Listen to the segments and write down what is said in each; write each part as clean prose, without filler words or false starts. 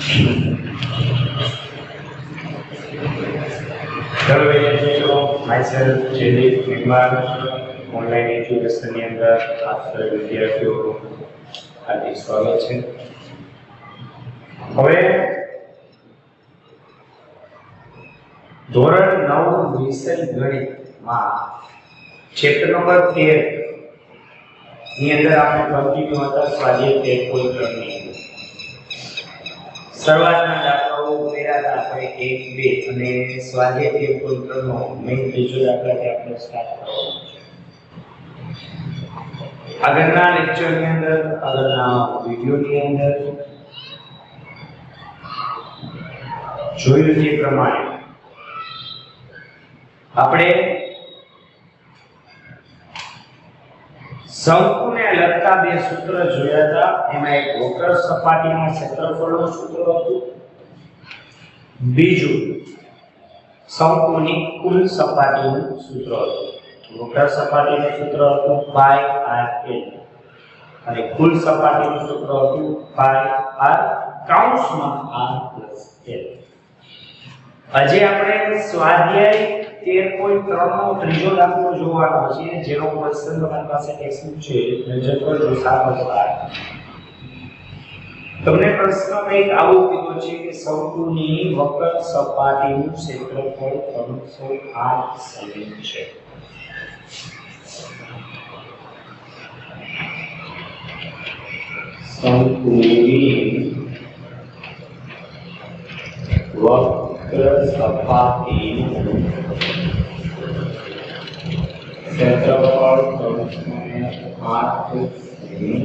Hello, myself Jaydeepsir, Nimbark, online education ની અંદર આપ સર્વ વિદ્યાર્થીઓ હાર્દિક સ્વાગત છે. હવે ધોરણ 9 વિષય ગણિતમાં ચેપ્ટર નંબર 13 ની અંદર આપણે કન્ટિન્યુ હતા સ્વાધ્યાય 13.3 ની શરૂઆતના દાખલાઓ કર્યા આપણે 1 2 અને સ્વાધ્યાય 13.3 નો મેઇન ત્રીજો દાખલાથી આપણે સ્ટાર્ટ કરવાનો છે. આગળના લેક્ચરની અંદર આગળના વિડિયોની અંદર જોયું તે પ્રમાણે આપણે શંકુને લગતા બે સૂત્ર જોયા હતા. એમાં એક વક્ર સપાટીના ક્ષેત્રફળનું સૂત્ર હતું, બીજું શંકુની કુલ સપાટીનું સૂત્ર હતું. વક્ર સપાટીનું સૂત્ર હતું પાઈ r l અને કુલ સપાટીનું સૂત્ર હતું પાઈ r કૌંસમાં r plus l. આજે આપણે સ્વાધ્યાય 13.3 નો ત્રીજો દાખલો જોવાનો છે, જેનો ક્વેશ્ચન તમારી પાસે ટેક્સ્ટબુક છે, નજર કરજો 7 તમને પ્રશ્ન એક આવો કીધો છે કે શંકુની વક્ર સપાટીનું ક્ષેત્રફળ 308 સેમી છે. શંકુની વક્ર સપાટીનું ક્ષેત્રફળ 308 સેમી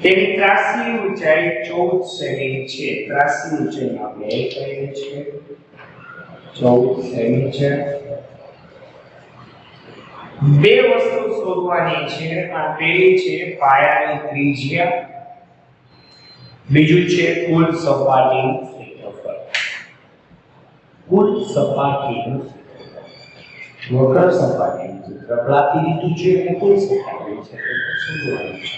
તેની ત્રાસી ઊંચાઈ 14 સેમી છે. ત્રાસી ઊંચાઈ આપણે કહીએ છીએ 14 સેમી છે. બે વસ્તુ શોધવાની છે. આ પહેલી છે પાયાની ત્રિજ્યા, બીજું છે કુલ સપાટીનું ક્ષેત્રફળ. કુલ સપાટીનું વક્ર સપાટીનું ક્ષેત્રફળ આપી દીધું છે અને કુલ સપાટીનું ક્ષેત્રફળ શોધવાનું છે.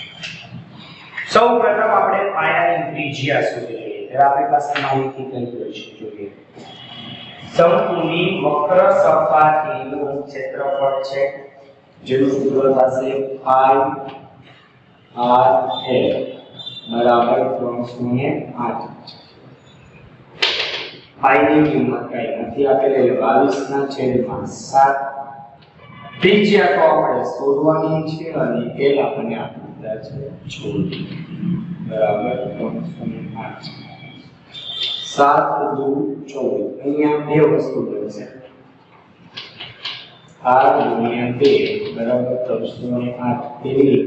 સૌપ્રથમ આપણે પાયાની ત્રિજ્યા શોધી લઈએ. ત્યારે આપણી પાસે માહિતી કઈ હોય છે જોઈએ. શંકુની વક્ર સપાટીનું ક્ષેત્રફળ છે, જેનું સૂત્ર થશે પાઈ r l બરાબર 308. પાઈની કિંમત કઈ નથી આપેલી, 22/7. ત્રિજ્યા તો આપણે શોધવાની છે અને l આપણને આપેલા છે 14 બરાબર 308. 7 દુ 14. અહીંયા બે વસ્તુ બનશે, r ગુણ્યા 2 બરાબર 308. તેની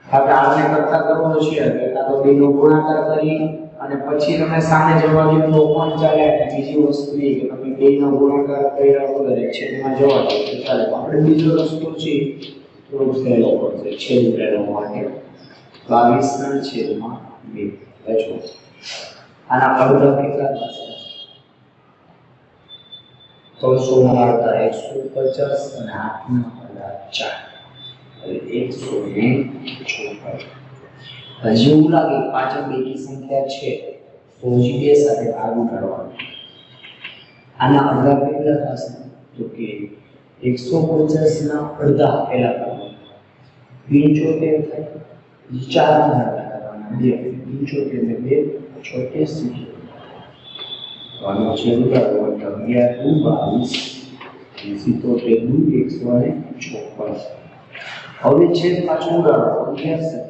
આપણે આને કરતા કરવો છે એટલે કાં તો બેનો ગુણાકાર કરી અને પછી તમે સામે જવા દો તો પણ ચાલે. અને બીજી વસ્તુ એ કે તમે બેનો ગુણાકાર કર્યા વગર છેદમાં જવા દો તો ચાલે. આપણે બીજો રસ્તો છે થોડો સહેલો પડશે છેદ મેળવવા માટે. 22/2 લખો. આના અડધા કેટલા થશે? 300 ના અડધા 150 અને 8 ના અડધા 4 154. હજી એવું લાગે પાછળ બેકી સંખ્યા છે તો હજી બે સાથે ભાગ ઉડાડવાનો. આના અડધા કેટલા થશે? તો કે 150 ના અડધા પહેલા કરવાના 75 થાય. 4 ના અડધા કરવાના 2 75 ને 2 86. તો આનો છેદ ઉડાડો એટલે 11 22 156. હવે છેદ પાછું ઉડાડો 11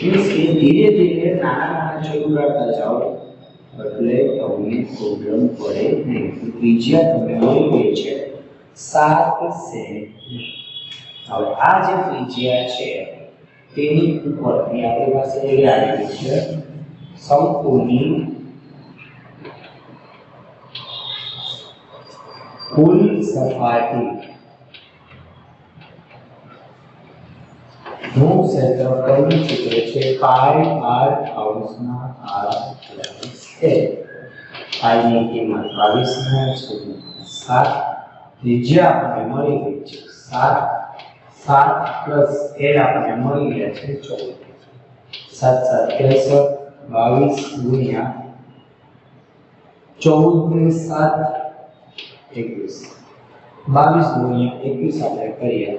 મીન્સ કે ધીરે ધીરે નાના છેદ ઉડાડતા જાઓ એટલે તમને પ્રોબ્લેમ પડે નહીં. ત્રિજ્યા તમને મળી ગઈ છે 7 સેમી. હવે આ જે ત્રિજ્યા છે તેની ઉપરથી આપણી પાસે એ આવી છે શંકુની કુલ સપાટી નું ક્ષેત્રફળ સૂત્ર છે પાઈ r કૌંસમાં r plus l. પાઈની કિંમત 22/7. ત્રિજ્યા આપણને મળી ગઈ છે 7 7 પ્લસ l આપણને મળી ગયા છે 14. 7 7 63 22 ગુણ્યા 14 ને 7 21 22 ગુણ્યા 21 આપણે કરીએ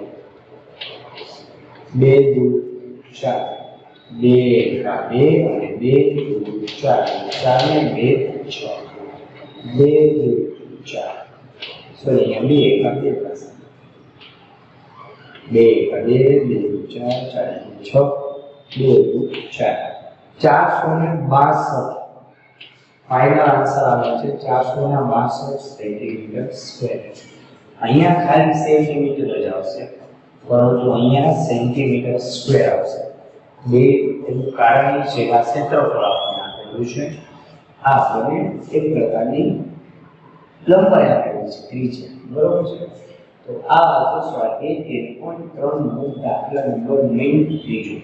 2 2 4 2 અને 2 4 4 ને 2 6 2 4 સોરી અહીંયા 2 પ્લસ 2 2 4 4 6 2 4 462 ફાઇનલ આન્સર આવે છે 462 સેન્ટીમીટર સ્ક્વેર. અહીંયા ખાલી સેન્ટીમીટર જ આવશે પરંતુ અહીંયા સેન્ટીમીટર સ્ક્વેર આવશે. બે એનું કારણ એ છે કે આ ક્ષેત્રફળ આપણને આપેલું છે. આ આપણને એક પ્રકારની લંબાઈ આપેલી છે ત્રિજ્યા, બરોબર છે. તો આ હતો સ્વાધ્યાય 13.3 નો દાખલા નંબર 9.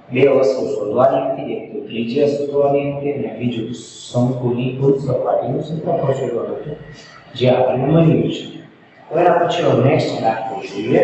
બે વસ્તુ શોધવાની હતી, એક તો ત્રિજ્યા શોધવાની હતી અને બીજું શંકુની કુલ સપાટીનું ક્ષેત્રફળ શોધવાનું હતું, જે આપણને મળ્યું છે. હવે આ પછી નેક્સ્ટ દાખલો જોઈએ.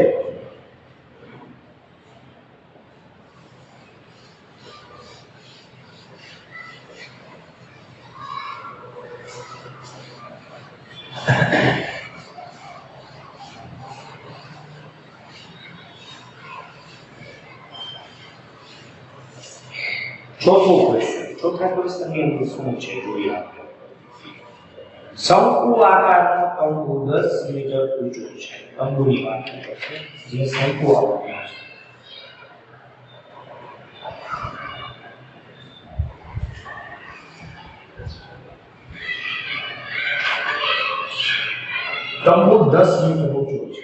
ચોથા ક્વેશ્ચનની અંદર શું છે જોઈએ આપણે. શંકુ આકારનો તંબુ 10 મીટર ઊંચો છે. તંબુની વાત કરીએ જે શંકુ આકારનો છે. તંબુ 10 મીટર ઊંચો છે.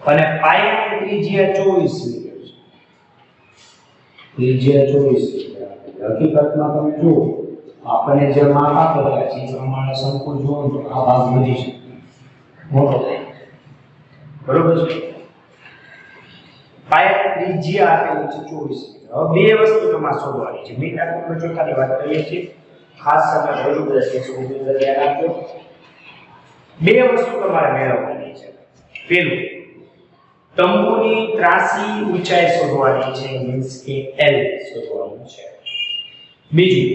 અને પાઇપની ત્રિજ્યા 24 મીટર છે. ત્રિજ્યા 24 મીટર. હકીકતમાં તમે જુઓ આપણને જે માપ આપેલા છે એ પ્રમાણે શંકુ જુઓ તો આ ભાગ વધી છે, મોટો થાય, બરોબર છે. પાઇપની ત્રિજ્યા આપેલી છે 24 મીટર. હવે બે વસ્તુ તમારે શોધવાની છે. મીટર નંબર ચોથાની વાત કરીએ છીએ, ખાસ તમે જરૂર રહેશે સુધી ધ્યાન આપજો. બે વસ્તુ તમારે મેળવવાની છે. પહેલું, તંબુની ત્રાસી ઊંચાઈ શોધવાની છે, મીન્સ કે L શોધવાનું છે. બીજું,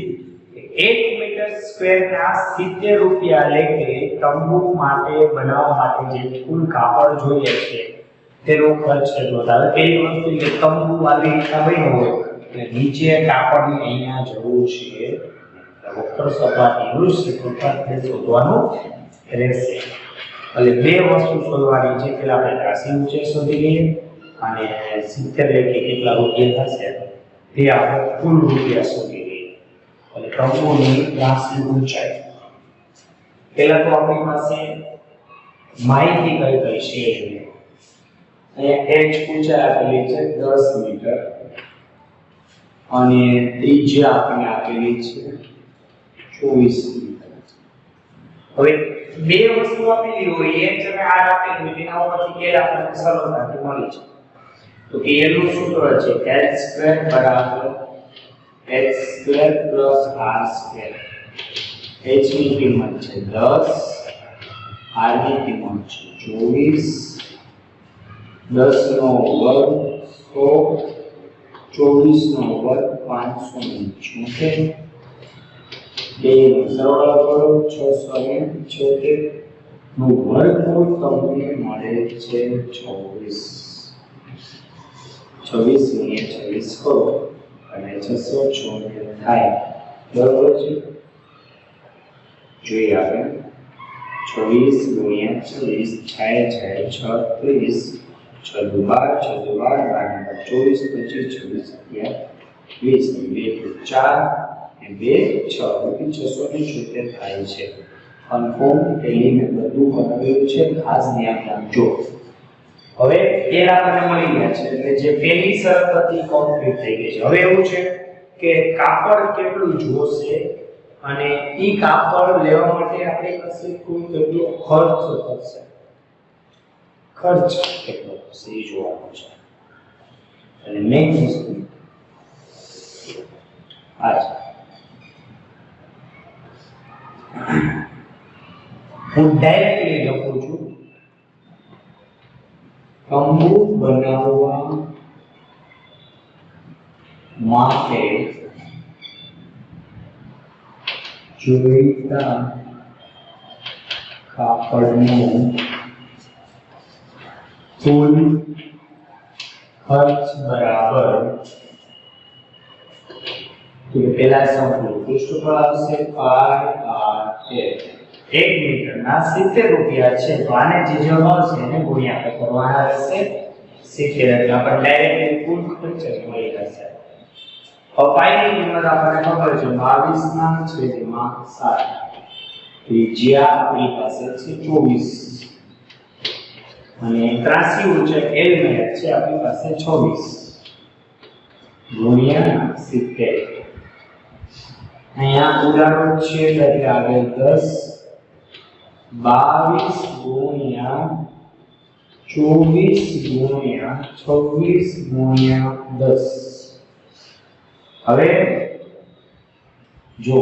1 મીટર સ્ક્વેરના 70 રૂપિયા લેખે તંબુ માટે બનાવવા માટે જે કુલ કાપડ જોઈએ છે તેનો ખર્ચ કેટલો થાય. પહેલી વસ્તુ કે તંબુ આવી રીતના બન્યો હોય એટલે નીચે કાપડની અહીંયા જરૂર છે, વક્ર સપાટીનું ક્ષેત્રફળ શોધવાનું રહેશે. એટલે બે વસ્તુ શોધવાની છે. પેલા આપણે ત્રાસી ઊંચાઈ શોધી લઈએ અને 70 લેખે કેટલા રૂપિયા થશે તે આપણે કુલ રૂપિયા શોધી લઈએ. એટલે તંબુની ત્રાસી ઊંચાઈ પેલા તો આપણી પાસે માહિતી કઈ કઈ છે જોઈએ. અહીંયા h ઊંચાઈ આપેલી છે 10 મીટર અને ત્રિજ્યા આપણને આપેલી છે 24 મીટર. હવે બે વસ્તુ આપેલી હોય, એક તમે r આપેલી હોય તેના ઉપરથી l આપણને સરળતાથી મળી છે. તો કે l નું સૂત્ર છે h² h² r². h ની કિંમત છે 10, r ની કિંમત છે 24, 10 નો વર્ગ 100, 24 નો વર્ગ 575. બે સરળ કરો 676 નું વર્ગમૂળ તમને મળે છે 26. 26 ગુણ્યા 26 કરો અને 676 થાય, બરોબર છે. જોઈએ આપણે 26 ગુણ્યા 26 થાય છે 36, 6 દુ 12, 6 દુ 12, 24, 25, 26, 20, 2 4 2 6 670 થાય છે. કન્ફર્મ એલિમેન્ટ બધું બનાવેલું છે, ખાસ ધ્યાન રાખજો. હવે એ આપણને મળી ગયા છે એટલે જે પહેલી શરત હતી કમ્પ્લીટ થઈ ગઈ છે. હવે એવું છે કે કાપડ કેટલું જોશે અને ઈ કાપડ લેવા માટે આપણી પાસે કુલ કેટલો ખર્ચ થશે, ખર્ચ કેટલો થશે એ જોવાનું છે. અને મેઇન વસ્તુ આ છે. હું ડાયરેક્ટલી લખું છું તંબુ બનાવવા માટે જોઈતા કાપડનું કુલ ખર્ચ બરાબર તો પેલા સમજો પૃષ્ઠફળ આવશે R 1 મીટરના 70 રૂપિયા છે તો આને જે જવાબ આવશે એને ગુણ્યા કરવાના રહેશે 70 એટલે આપણે ડાયરેક્ટ કુલ ખર્ચ મળી જશે. હવે પાઈની કિંમત આપણને ખબર છે 22 ના છેદમાં 7 ત્રિજ્યા આપણી પાસે છે 24 અને ત્રાસી ઊંચાઈ L મેળે છે આપણી પાસે 26 ગુણ્યા 70. અહીંયા ઉદાહરણ છે એટલે આગળ 10 22 ગુણ્યા 24 ગુણ્યા 26 ગુણ્યા 10. હવે જો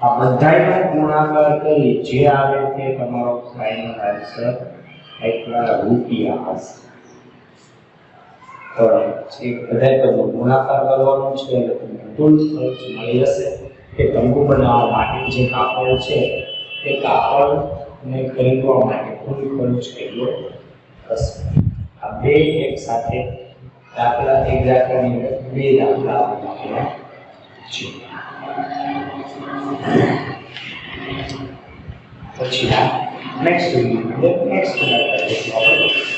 આ બધાયનો ગુણાકાર કરી જે આવે તે તમારો ફાઇનલ આન્સર એટલા રૂપિયા હશે. એક બધાય પદનો ગુણાકાર કરવાનો છે એટલે તમને કુલ ખર્ચ મળી જશે કે તંબુ બનાવવા માટે જે કાપડ છે તે કાપડને ખરીદવા માટે કુલ ખર્ચ કેટલો થશે. આ બે એક સાથે દાખલા એક દાખલાની અંદર બે દાખલા આપેલા છે. પછી નેક્સ્ટ દાખલા